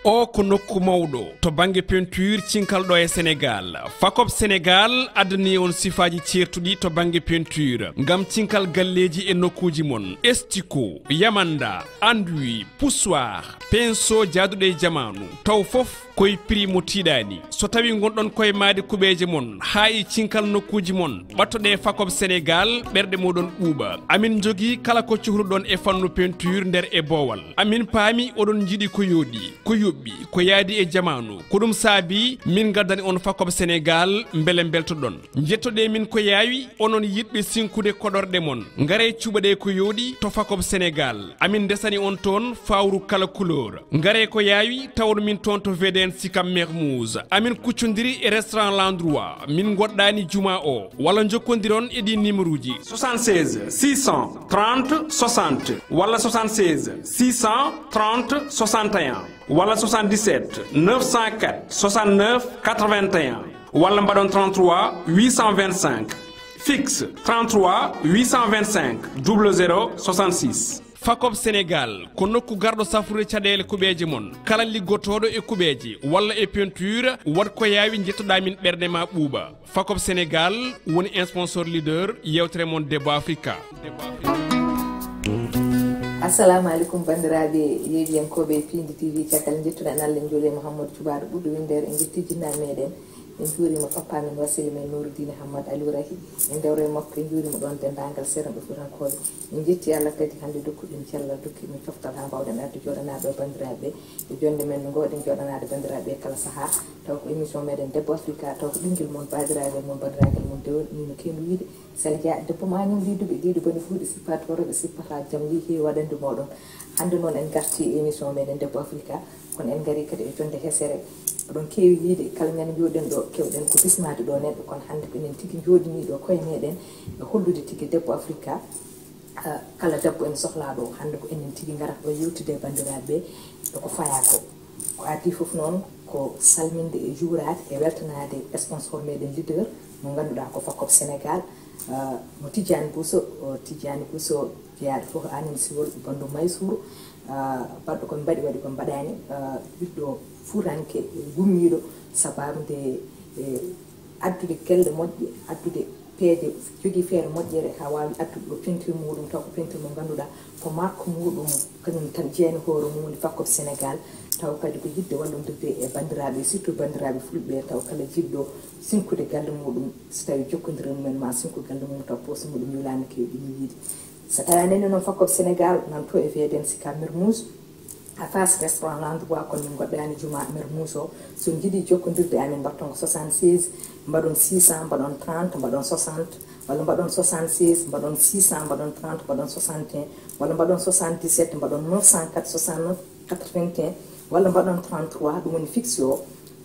o ko nokku mawɗo to bange peinture cinkalɗo e Sénégal fakop Sénégal addani on sifaji certuɗi to bange peinture ngam cinkal galleji e nokkuji mon estiko yamanda enduit poussoir pinceau jaaduɗo e jamanu taw fof koye prix mo tiiɗani so tawi gonɗon koye maade kuɓeje mon ha e cinkal nokkuji mon ɓattoɗe fakop Sénégal ɓerɗe moɗon ɓuuɓa amin jogui kala ko cohluɗon e fannu peinture nder e boowal amin paami oɗon jiiɗi ko yooɗi ko yoɓɓi ko yaadi e jamanu ko ɗum saabi min gaddani on fakop Sénégal beele beltoɗon jettoɗe min ko yaawi onon yiɗɓe sinkude koɗorɗe mon ngare cuɓaɗe ko yooɗi to fakop Sénégal amin desani on toon fawru kala couleur ngare ko yaawi tawon min toon to VDN Sikam Mermoz amin kuccodiri e restaurant l'endroit min goɗɗani juma o walla jokkodiron e ɗi numéro ji 76 630 60 walla 76 630 61 walla 77 904 69 81 walla mbaɗon 33 825 fixe 33 825 00 66 fakop Sénégal ko nokku garɗo safrude caɗele kuɓeje mon kala liggotoɗo e kuɓeje walla e peinture wat ko yawi jettoɗa min ɓerde ma ɓuuɓa fakop Sénégal woni un sponsor leader yewtere mon DEBBO AFRICA. assalamu aleykum bandiraɓe yeeƴiyankoɓe Pindi TV cakal jettuɗen Allah joole Mouhamadou Toubaɗo ɓuɗɗo windere en jetti jinnaɓe meɗen en juurima papa men wasili men Nouroudine Hamad Aliou Rahi en dewre makko en juurima ɗon dendagal seremɓe futankoɓe en jetti Allah kadi hande dokkuɗen cellal dokkiɗen coftal ha mbawɗen arde joɗanaɓe bandiraɓe e jonde men no gowɗen joɗanade bandiraɓe kala saaha taw ko émission meɗen DEBBO AFRICA taw ko ɓinguel mon badiragal mon bandiragal mon dewol mino keno wiide Sali Dia debbo mañum liduɓe ɗiɗo boni fuuɗi sippata horoɓe sippata jaam yeehi waɗande moɗon hande noon en garti émission meɗen DEBBO AFRICA kono en gari kadi e jonde hesere ɗon kewi yiide kala ñande joɗen ɗo kewɗen ko bismade ɗo neɗɗo kono hande ko enen tigui joɗini ɗo koye meɗen e hollude tigui DEBBO AFRICA kala debbo en sohla ɗo hande ko enen tigui garata ɗo yewtude e bandiraɓe eko faya ko addi foof noon ko salminde e juurade e weltanade sponsor meɗen leader mo ganduɗa ko fakop Sénégal mo Tidiane Bousso jeyaɗo foof anim siwol bandu Maysour baɗɗo koɓe mbaɗi waɗi ko mbaɗani ɓiɗɗo furanke gummiɗo sababude addude gelle moƴƴe addude peeje jogui feere moƴƴere ha wawi addude ɗo peinture muɗum taw ko peinture mo ganduɗa ko marque muɗum kañum tan jeeni hoore mum woni fakop Sénégal taw kadi ko yidde wallodire e bandiraɓe surtout bandiraɓe fulɓe taw kala jiɗɗo sinkude galle muɗum so tawi jokkodiren men ma sinko galle mum taw poste muɗum yulani kewɗini yiide so tawi nani noon fakop Sénégal nan to e VDN Sikam Mermoz a face restaurant l'endroit kono min goɗɗani juma Mermoz o so jiiɗi jokkodirde amin mbatton ko 76 mbaɗon 600 mbaɗon 30 mbaɗon 60 walla mbaɗon 76 mbaɗon 600 mbaɗon 30 mbaɗon 61 walla mbaɗon 77 mbaɗon 904 69 81 walla mbaɗon 33 ɗum woni fixe o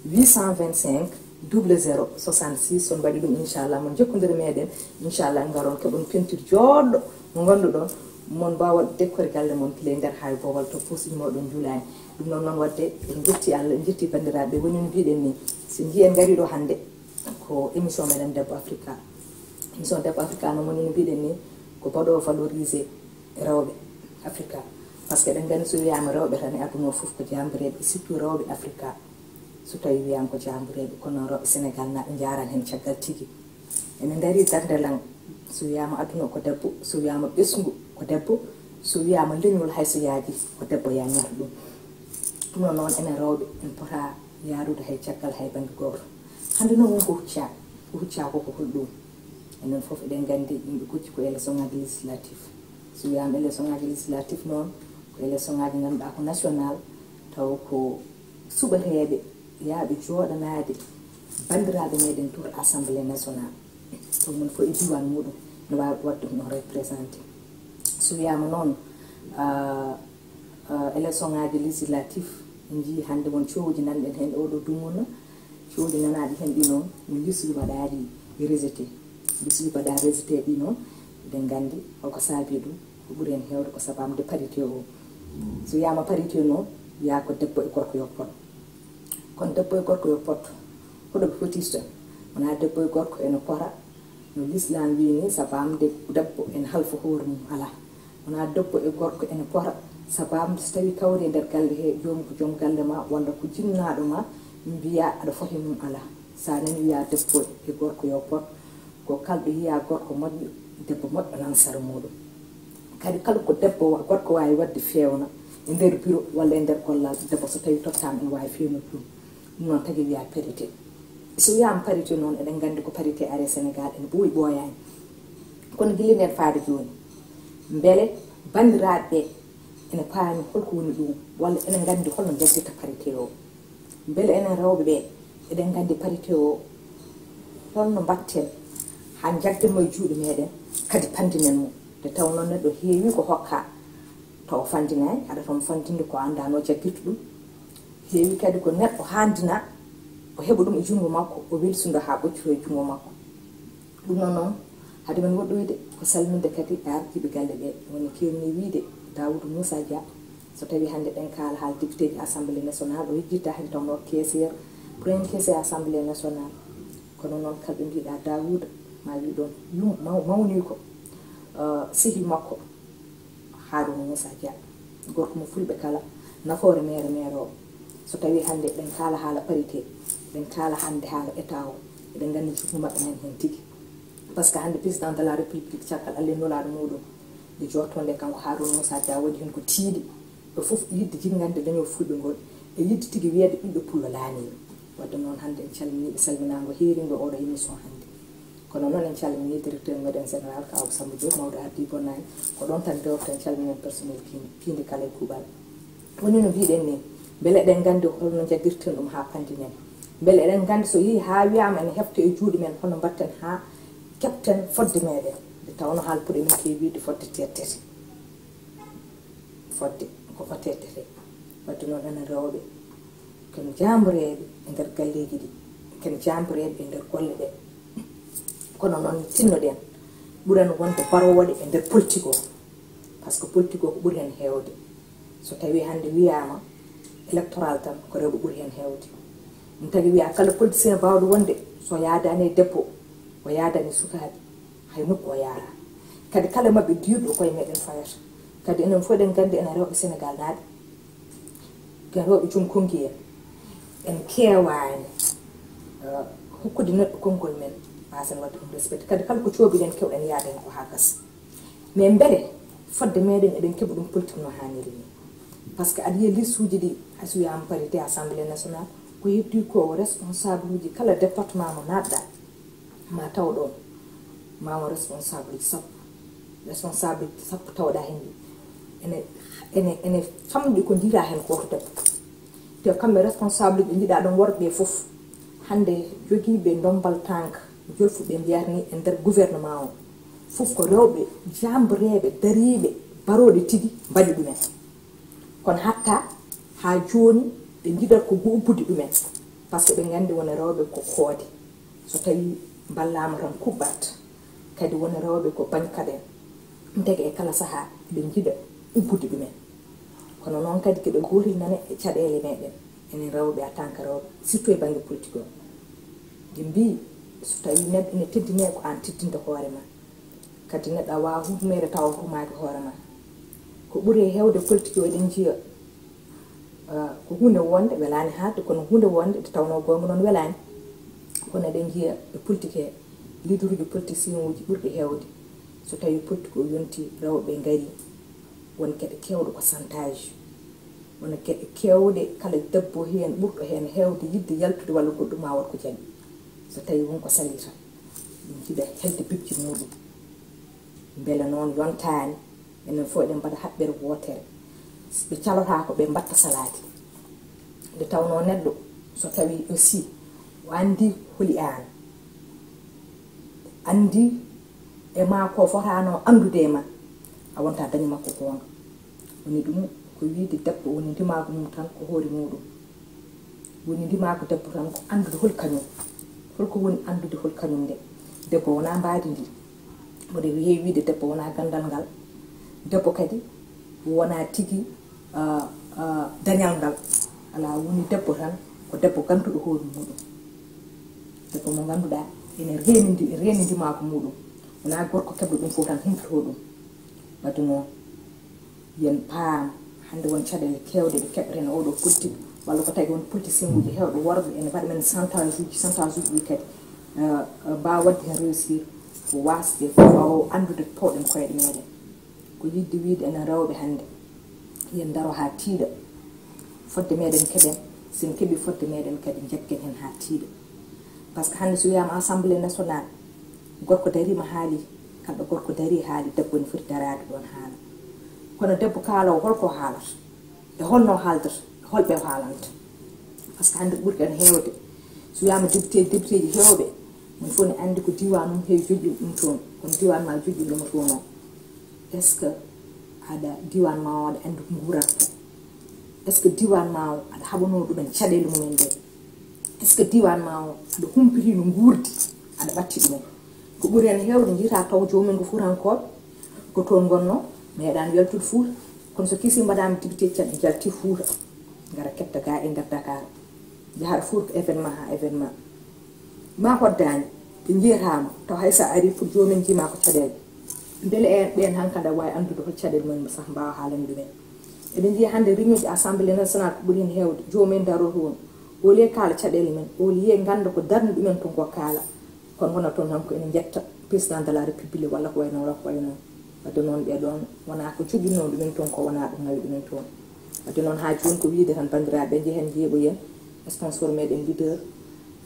825 00 66 son mbaɗi ɗum inchallah mon jokkodiri meɗen inchallah garon keɓon peinture joɗɗo mo ganduɗon mon mbawa décoré galle mon pile nder hay bowal to posuji moɗon juulani ɗum noon wadde en jetti Allah en jetti bandiraɓe woni no mbiɗen ni so jiiye gari ɗo hande ko émission meɗen DEBBO AFRICA émission DEBBO AFRICA noon woni no mbiɗen ni ko baɗo valorisé rewɓe Africa par ce que ɗen gandi so wiyama rewɓe tan e aduna o foof ko jambireɓe surtout rewɓe Africa so tawi wiyama ko jambireɓe kono rewɓe Sénégal naɓe jaran hen caggal tigui enen daari dardelan so wiyama aduna ko debbo so wiyama ɓesgu ko debbo so wiyama leñol hayso yaadi ko debbo yañata ɗum ɗum noon enen rewɓe en pota yarude hay caggal hay banggue goto hande noon won ko hucca ko hulɗum enen foof eɗen gandi yimɓe kucci ko élection ngaji législatif so wiyama élection ngaji législatif noon ko élection ngaji ganduɗa ko national taw ko suɓateɓe yaaɓe joɗanade bandiraɓe meɗen tour assemblée nationale to mon fo e diwan muɗum no wawi wadde no représenté so wiyama noon élection ngaji législatif en jii hande won cowji nanɗen hen oɗo dumuna cowji nanaɗi hen ɗi noon no lissuji waɗaɗi rejeté lissuji waɗa rejeté ɗi noon eɗen gandi holko saabi ɗum ko ɓuuri hen hewde ko sababude parité o so wiyama parité noon wiya ko debbo e gorko yo pot kono debbo e gorko yo pot hoɗoɓe fotis tan wona debbo e gorko ene pota no l'islam wini sababude debbo ene halfa hoore mum ala wona debbo e gorko ene pota sabam so tawi kawri nder galle he joom galle ma walla ko jinnaɗo ma mbiya aɗa foti mum ala sa nani wiya debbo e gorko yo pot ko kalɗo yiya gorko moƴƴo debbo moƴƴo nan sara muɗum kadi kala ko debbo gorko wawi wadde fewna e nder bureau walla e nder gollal debbo so tawi tottama ene wawi fewnude ɗum noon tagi wiya parité so wiyama parité noon eɗen gandi ko parité are Sénégal ene ɓooyi ɓooyani kono guila nden faade joni beele bandiraɓe ɓe ene paami holko woni ɗum walla enen gandi holno jaggirta parité o beele enen rewɓe ɓe eɗen gandi parité o holno mbatten ha jagdemo e juuɗe meɗen kadi pandinen mo nde taw noon neɗɗo heewi ko hokka taw fandinani aɗa tan fandinde ko anda no jaggirta ɗum heewi kadi ko neɗɗo handina o heɓa ɗum e jungo makko o welsudo ha ɓoccito e jungo makko ɗum noon hade men woɗɗoyde ko salminde kadi e ardiɓe galle ɓe woni kewni wiide Daoudou Moussa Dia so tawi hande ɗen kaala haala député ji assemblée nationale o yejjitta hade tawno caissiére premier caissiére assemblée nationale kono noon kalɓe mbiɗa Daouda ma wi ɗon yum mawni ko sihi makko Harouna Moussa Dia gorko mo fulɓe kala nafoore mere o so tawi hande ɗen kaala haala parité ɗen kaala hande haala état o eɗen gandi jikmu maɓɓe nan hen tigui par ce que hande président de la république caggal Allah nulaɗo muɗum nde jottonde kanko Harouna Moussa Dia waɗi hen ko tiiɗi ɓe foof yidde jingande daño fulɓe ngol e yidde tigui wiyede ɓiɗɗo pullo laaniɗo wadde noon hande en calminiɓe salminago heeringo oɗo émission hande kono noon en calmini directeur meɗen général kaw Samba Diop mawɗo ardi bonnani ko ɗon tan dewten calminen personnel piinde kala e kuuɓal woni no mbiɗen ni beele eɗen gandi holno jagguirten ɗum ha pandinen beele eɗen gandi so yeehi ha wiyama ene hefta e juuɗe men hono mbatten ha keɓten fodde meɗen nde tawno haalpuɗo emin kewi wiide fodde tettete fodde koko tettete wadde noon enen rewɓe ken jamboreɓe e nder galleji ɗi ken jamboreɓe e nder golle ɗe kono noon tinnoɗen ɓuuran wonde barowoɗe e nder politique o par ce que politique o ko ɓuuri hen hewde so tawi hande wiyama électoral tan ko rewɓe ɓuuri hen hewde ɗum tagi wiya kala politicien bawɗo wonde so yaadani e debbo o yaadani sukaɓe hay nokku o yaara kadi kala mabɓe diwɗo koye meɗen fayata kadi enen fof eɗen gandi enen rewɓe Sénégal naaɓe ken rewɓe joom konngui en kewani hokkude neɗɗo konngol men wasen wadde ɗum respecté kadi kala ko coobiɗen kewɗen yaade hen ko ha gasa mais beele fodde meɗen eɗen keeɓa ɗum politique no hanniri ni par ce que aɗa yiya liste uji ɗi so wiyama parité assemblée nationale ko heddi ko responsable uji kala département mo natɗa ma taw ɗon mamo responsable uji sappo responsable sappo tawɗa hen ene famɗi ko ndira hen koto debbo te kamɓe responsable uji ɓe jiiɗa ɗon worɓe foof hande joguiɓe ndombal tanka jolfuɓe mbiyatni e nder gouvernement o foof ko rewɓe jamboreɓe dariɓe baroɗe tigui mbaɗi ɗumen kono hatta ha joni ɓe jiiɗat ko ubbude ɗumen par ce que ɓe gandi wona rewɓe ko koode so tawi ballama tan kuɓɓat kadi wona rewɓe ko bañkaɗen dege e kala saaha ɓe jiiɗa ubbude ɗumen kono noon kadi keɓe goori nane e caɗele meɗen enen rewɓe en tant que rewɓe surtout e banggue politique o ɓe mbi so tawi neɗɗo ene teddine ko an teddinde hoore ma kadi neɗɗo a wawa humere tawa humaki hoore ma ko ɓuuri hewde politique o eɗen jiiya ko hunde wonde welani haalde kono hunde wonde nde tawno gonga noon welani kono eɗen jiiya e politique he leader uji politicien uji ɓurɓe hewde so tawi politique o yonti rewɓe gari won gueɗe kewɗe ko chantage wona gueɗe kewɗe kala debbo hen ɓurɗo hen hewde yidde yaltude walla goɗɗum ma wat ko jaɓi so tawi wonko sali tan ɗum jiiɗa helde bibji muɗum beele noon yontani enen fof eɗen mbaɗa haɓɓere wotere ɓe calota ko ɓe mbatta salade nde tawno neɗɗo so tawi aussi o andi holi an andi e ma ko fotano andude e ma a wonta dañi makko gonga woni ɗum ko wiide debbo woni ndimago mum tan ko hoore muɗum woni ndimago debbo tan ko andude hol kañum holko woni andude hol kañum nde debbo wona mbaadi ndi mboɗo heewi wiide debbo wona gandal ngal debbo kadi wona tigui dañal ngal ala woni debbo tan ko debbo ganduɗo hoore muɗum debbo mo ganduɗa ene renidimako muɗum wona gorko keɓɗo ɗum fof tan humtoto ɗum wadde noon yen paam hande won caɗele kewɗe ɓe keɓreno oɗo politique walla ko tagi won politicien uji hewɓe worɓe ene mbaɗa men chantage uji kadi mbawa wadde hen réussir ko wasde o andude powɗen koyeɗe meɗen ko yidde wiide enen rewɓe hande yen daro ha tiiɗa fodde meɗen keɓen sen keeɓi fodde meɗen kadi jaggen hen ha tiiɗa par ce que hande so wiyama assemblée nationale gorko darima haali kamɓe gorko dari haali debbo ne foti darade ɗon haala kono debbo kaalowo holko haalata e holno haaldata e holɓe haalanta par ce que hande ɓurɗen heewde so wiyama député ji hewɓe min fof ne andi ko diwan mum heewi joƴƴi ɗum toon kono diwan ma joƴƴi ɗum toon o est ce que aɗa diwan ma o aɗa andi ko guurata ko est ce que diwan ma o aɗa haɓano ɗumen caɗele mumen ɗe est ce que diwan ma o aɗa humpiti no guurdi aɗa ɓatti ɗumen ko ɓuri hen heewde jiita taw jomumen ko fuurankoɓe ko toon gonno meeɗan weltude Fuuta kono so kisi mbaɗama député caɗe jalti Fuuta gara ketta ga e nder Dakar jahata Fuuta événement ha événement ma hoddani ɓe jiyatama taw haysa ari pour jomumen jima ko caɗele beele en ɓen hankada wawi andude hol caɗele mumen sah mbawa haalande ɗumen eɓe jiiya hande réunion ji assemblée nationale ko ɓuuri hen heewde jomumen daro toon o liye kaala caɗele men o liye ganda ko darni ɗumen toon ko kaala kono wona toon tan ko ene jetta président de la république walla ko wayno walla ko wayno wadde noon ɓeɗon wona ko joguino ɗumen toon ko wona ɗum nawi ɗumen toon wadde noon ha joni ko wiide tan bandiraɓe jeehen jeeɓoyen sponsor meɗen leader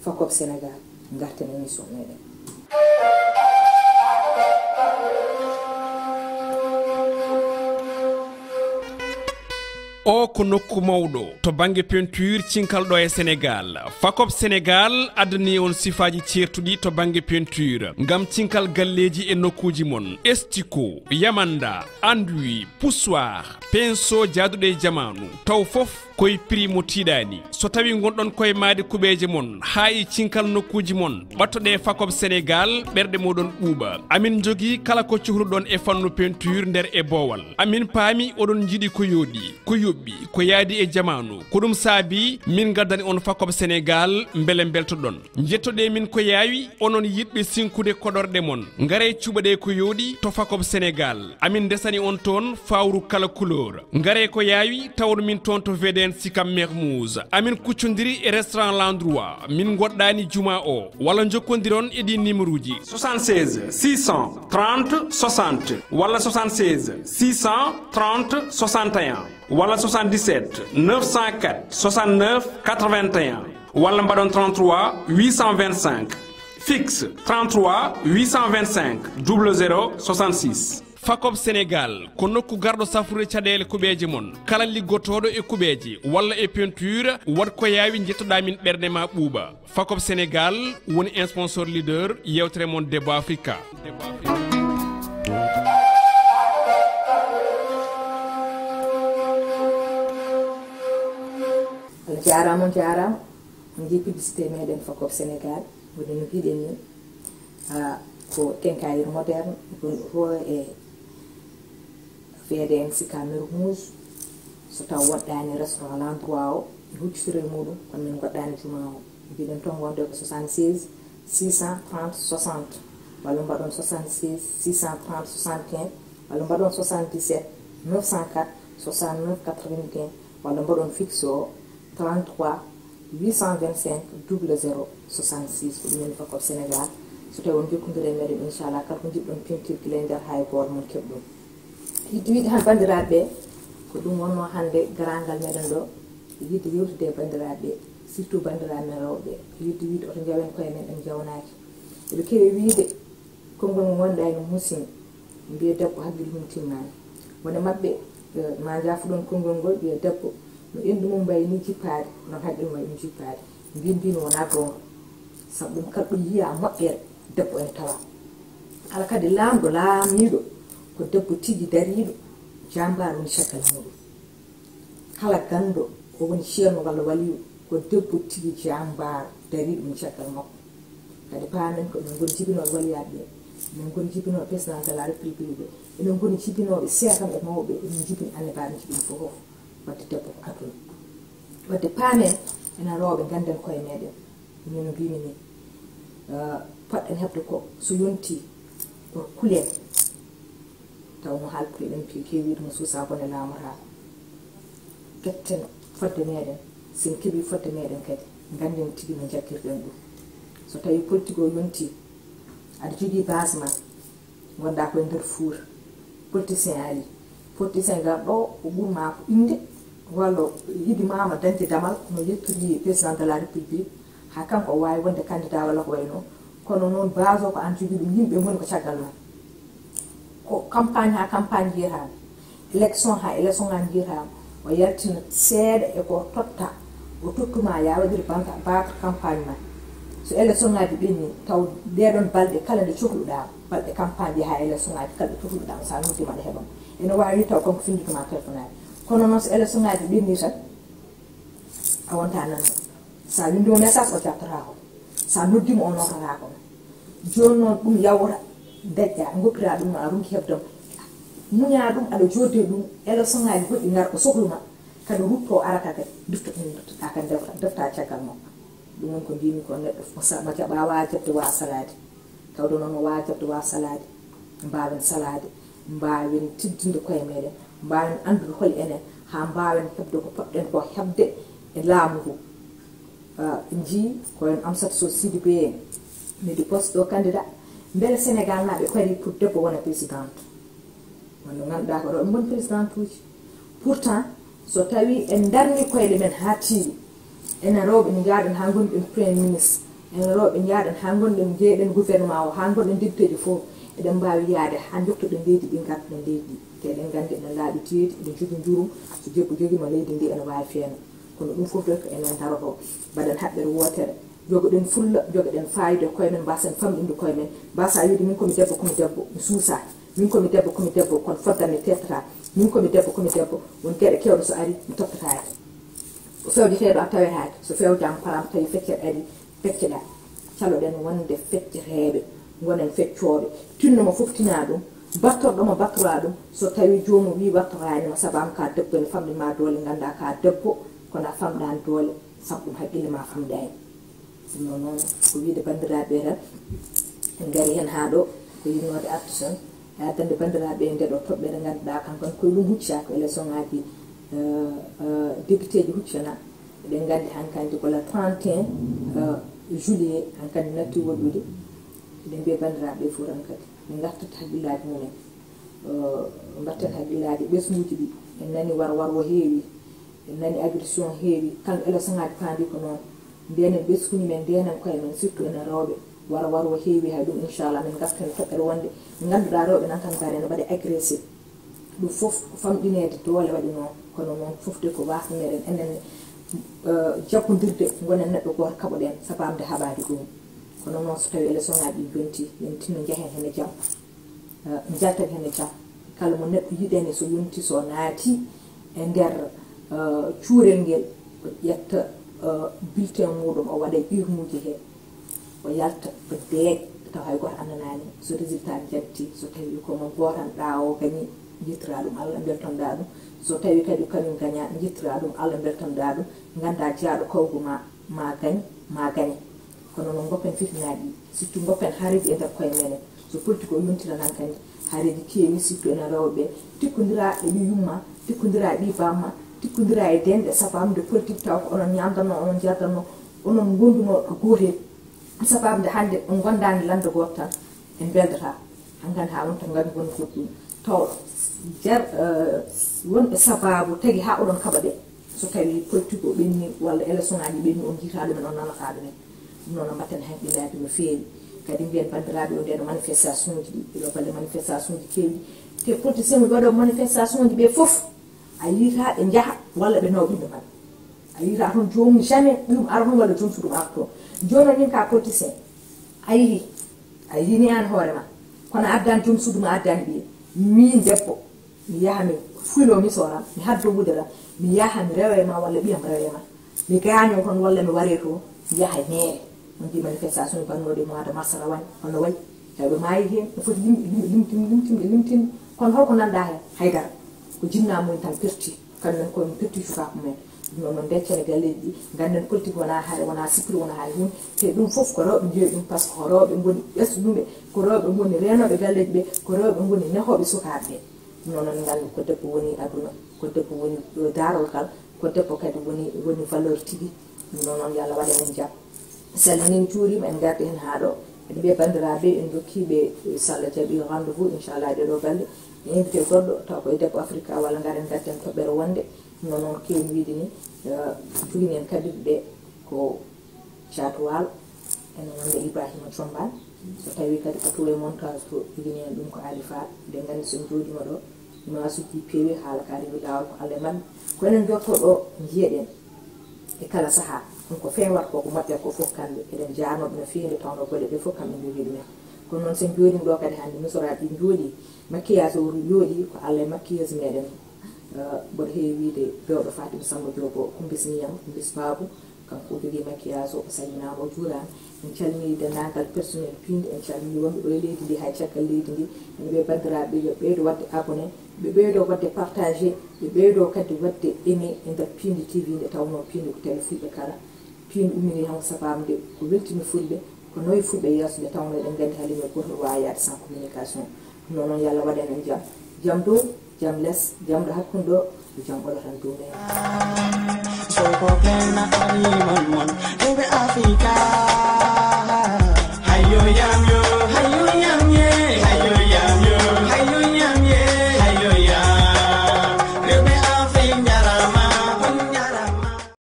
fakop Sénégal garten émission meɗen o ko nokku mawɗo to banggue peinture cinkalɗo e Sénégal fakop Sénégal addani on sifaji certuɗi to banggue peinture ngam cinkal galleji e nokkuji mon estico yamanda enduit poussoir pinceau jaaduɗe e jamanu taw foof koye prix mo tiiɗani so tawi gonɗon koye maade kuɓeje mon ha e cinkal nokkuji mon ɓattoɗe fakop Sénégal ɓerɗe moɗon ɓuuɓa amin jogui kala ko cohluɗon e fannu peinture nder e boowal amin paami oɗon jiiɗi ko yooɗi ko yoɓɓi ko yaadi e jamanu ko ɗum saabi min gaddani on fakop Sénégal beele beltoɗon jettoɗe min ko yaawi onon yiɗɓe sinkude koɗorɗe mon gaare cuɓaɗe ko yooɗi to fakop Sénégal amin desani on toon fawru kala couleur gaare ko yaawi tawon min toon to VDN Sikam Mermoz amin kuccodiri e restaurant l'endroit min goɗɗani juma o walla jokkodiron e ɗi numéro ji 76 630 60 walla 76 630 61 walla 77 904 69 81 walla mbaɗon 33 825 fixe 33 825 00 66 fakop Sénégal ko nokku garɗo safrude caɗele kuɓeje mon kala liggotoɗo e kuɓeje walla e peinture wat ko yawi jettoɗa min ɓerde ma ɓuuɓa fakop Sénégal woni un sponsor leader yewtere mon DEBBO AFRICA jarama ji publicité meɗen fakop Sénégal woni no mbiɗen ni ko quincaillerie moderne ko e VDN Sikam Mermoz so taw waɗɗani restaurant l'endroit o huccitorel muɗum kono min goɗɗani juma o mbiɗen toon wonde ko 76 630 60 walla mbaɗon 76 630 75 walla mbaɗon 77 904 69 95 walla mbaɗon fixe o 33 825 00 66 ko ɗumen fakop Sénégal so tawi on jokkodire meɗen inchallah kala ko jiɗɗon peinture kila nder hay goto mon keɓ ɗum yidde wiide han bandiraɓe ko ɗum wonno hande garangal meɗen ɗo yidde yewtude e bandiraɓe surtout bandiraɓe men rewɓe yidde wiide oto jawen koye men en jawnaki eɓe kewi wiide konngol mo wonɗa no musimi mbiye debbo haqqille mum timmani wone mabɓe ma jafuɗon konngol ngol wiye debbo no endu mum mbayi ni jippade non haqqille mum ɗum jippade mbino wona gonga saabu ɗum kala ɗo yiya moƴƴere debbo en tawa kala kadi laamɗo laamiɗo ko debbo tigi dariɗo jambar woni caggal muɗum kala ganduɗo o woni ceerno walla waliyo ko debbo tigi jambar dariɗo woni caggal makko kadi paamen ko min goni jibinoɓe waliyaɓe ɓe min goni jibinoɓe président de la république ɓe emin goni jibinoɓe seekam e mawɓe emin jibini annabaɓe jibini fof wadde debbo ko aduna wadde paamen enen rewɓe ganden koye meɗen min no mbimi ni poɗɗen heɓde ko so yonti ko kulen taw no haalpule ɗen kewiide mo suusa bone laamata ketten fodde meɗen sen keeɓi fodde meɗen kadi ganden tigi no jakkirɗen ɗum so tawi politique o yonti aɗa jogui base ma gonda koye nder fuura politicien ali politicien gal ɗo o ɓurma ko inde walla yiɗi mama dañde damal no yettori président de la république ha kanko o wawi wonde candidat walla ko wayno kono noon base o ko an jogui ɗum yimɓe goni ko caggal ma ko campagne ha campagne jiyatama élection ha élection an jiyatama o yaltina seeɗa e ko totta o tottuma ya waɗiri battre campagne ma so élection ngaji ɓenni taw ɗeɗon balɗe kala nde cohluɗa balɗe campagne ha élection ngaji kala ɗe cohluɗama sa noddima ɗe heɓam ene wawi taw kanko findituma téléphone aji kono noon so élection ngaji ɓenni tan a wonta nanɗo sa windimo message o jabtata ko sa noddima o notata ko joni noon ɗum yawra deƴƴa goppira ɗum a runki heɓdam muña ɗum aɗa jodde ɗum élection ngaji goɗɗi gar ko sohluma kadi rutto arata kadi dufta ɗum duttata kadi defta caggal makko ɗum woni ko mbimi ko neɗɗo mo jaɓa wajabde wa salade tawde noon o wajabde wa salade mbawen salade mbawen tiddinde koye meɗen mbawen andude hol enen ha mbawen heɓde ko poɗɗen ko heɓde e laamu ngu jii koyen Amsatou Sow Sidibé en midi poste ɗo candidat beele Sénégal naɓe kadi pour debbo wona présidente wonno ganduɗa ko ɗo ɓe goni présidente uji pourtant so tawi en darni koyɗe men ha tiiɗi enen rewɓe ne jaaɗen ha gonɗen premier ministre enen rewɓe jaaɗen ha gonɗen jeeɗen gouvernement o ha gonɗen député ji fof eɗen mbawi yaade ha jottoɗen leydi ɗi gartoɗen leydi te eɗen gandi eɗen laaɓi tiiɗi eɗen jogui jurum so debbo joguima leydi ndi ene wawi feeno kono ɗum fof ɗo ko enen daroto mbaɗen haɓɓere wotere jogoɗen fulla jogoɗen fayide koye men mbasen famɗinde koye men mbasa wiide min komi debbo mi suusa min komi debbo kono foddan mi tettata min komi debbo won gueɗe kewɗe so ari mi toptataki fewjeteɗo a tawetake so fewjama param tawi feccere ari fecceɗa caloɗen wonde fecceteɓe gonen feccoɓe tinnomo fof tina ɗum battorɗomo battora ɗum so tawi jomum wi battoranima sabam ka debbo ene famɗima doole ganda ka debbo kono a famɗani doole saabu ɗum haqqille ma famɗani ɗum noon noon ko wiide bandiraɓe tan en gari hen ha ɗo ko yinnode artu tan e addande bandiraɓe nde ɗo toɓɓe ɗe ganduɗa kankon koye ɗum hucca ko élection ngaji député ji huccana eɗen gandi hankkandi ko le 31 juillet hankkandi natti woɗɗude eɗen mbiya bandiraɓe fof tan kadi ɓe gartat haqqillaji mumen mbatten haqqillaji ɓesguji ɗi en nani war wo heewi en nani agression heewi kanko élection ngaji paandi ko noon mbiyenen ɓesguji men ndenen koye men surtout enen rewɓe war wo heewi hay ɗum inchallah min garten toɓɓere wonde ganduɗa rewɓe nan tan gari ne mbaɗi agressé ɗum fof ko famɗinede doole waɗi noon kono noon fof de ko wasde meɗen enen jabbodirde gonen neɗɗo goto kaɓoɗen sabamde haɓade ɗum kono noon so tawi élection ngaji ɗi yonti yen tinno jehen hene jaam jalten hene jaam kala mo neɗɗo yiɗene so yonti so naati e nder cuurel ngel o ƴetta bulletin muɗum o waɗa urnuji he o yalta o deeƴ taw hay goto annanani so résultat jatti so tawi komo gotanɗa o gañi jittira ɗum Allah beltonɗa ɗum so tawi kadi kañum gaña jittira ɗum Allah beltonɗa ɗum ganda jaaɗo kawgu ma gaña kono noon goppen fitinaji surtout goppen haareji e nder koye menen so politique o yontira nan kandi haareji keewi surtout ene rewɓe tikkodira e ɓi yumma tikkodira e ɓi bamma tikkodira e denɗe sabamde politique taw ko onon ñamdanno onon jardanno onon gonduno ko gotel sabamde hande on gondani lande goto tan en beldata hankkandi ha wonta ngari gon fof ɗum taw jar wonɓe sababu tagui ha oɗon kaɓa ɗe so tawi politique o ɓenni walla élection ngaji ɓenni on jiita ɗumen on nanata ɗumen ɗum noon mbatten haqqillaji no feewi kadi mbiyen bandiraɓe o ndeɗo manifestation ji ɗi ɗiɗo balle manifestation ji keewɗi te politicien ɓe waɗo manifestation ji ɓe foof a yiita ɓe jaaha walla ɓe nawa ɓiɗɗo man a yiita toon jomum jamais ɗum ara toon walla joom suɗum ara toon joni min ka politicien a yini an hoorema kono addani joom suuduma addani ɓiye min debbo mi yaha mi fuylo mi soram mi haddo wuderam mi yaha mi rewema walla ɓiyam rewema mi gaño toon walla mi ware to mi yaha neere on di manifestation bannoɗe mois de mars rawane hono wayi tawi maayi hen ɓe foti limtimɓe kono holko nanɗa hen haydara ko jinnamumen tan perti kañumen koye perti cukaɓe mumen ɗum noon noon deccene galleji ɗi ganden politique wona haare wona sikkiri wona haare hunde te ɗum foof ko rewɓe jeeyi ɗum par ce que ko rewɓe goni ɓesduɓe ko rewɓe goni renoɓe galleji ɓe ko rewɓe goni nehoɓe sukaɓe ɓe ɗum noon noon gandi ko debbo woni aduna ko debbo woni darogal ko debbo kadi woni valeur tigi non yalla waɗa en jam salminin juurima en gardi hen haa ɗo eɗen mbiya bandiraɓe en dokkiɓe salla jaaɓi rendez-vous inchallah ɗeɗo balɗe invité goɗɗo taw koye debbo africa walla garen gatten toɓɓere wonde noon kewi wiide ni jogini en kaddiɓe ɓe ko Thiatou Walo ene wonde Ibrahima Thiombane so tawi kadi ko tour e montage to jogini en ɗum ko Ali Fall ɓe gandi son jooɗima ɗo masuji peewi haala ka rewi lawol ko Allah man ko enen jotto ɗo jiyeɗen e kala saaha ɗum ko fewat koko moƴƴat ko fof kamɓe eɗen janoɓe no fewi nde tawno goɗe ɗe fof kamɓe jogui ɗumen kono noon sen jooɗima ɗo kadi hannde misoraji ɗi jooɗi maquillage o jooɗi ko Allah e maquilleuse meɗen mboɗo heewi wiide bewɗo Fatima Samba Diobo kumbisniyam kumbis Babou kanko jogui maquillage o salminama o juurama en calmini dendagal personnel pinde en calmini wonɓe ɗo e leydi ndi hay caggal leydi ndi ene ɓe bandiraɓe yo ɓeydo wadde abonné ɓe ɓeydo wadde partagé ɓe ɓeydo kadi wadde aimé e nder Pinde TV nde tawno Pinde ko télé fulɓe kala Pinde ummini han sabamde ko weltini fulɓe ko noyi fulɓe yesso nde tawno eɗen gandi halime goto wawi yaade sans communication non noon yallah waɗen en jaam jaam dow jaam less jaam ɗo hakkude ɗo ko jaam ɓolo tan dow men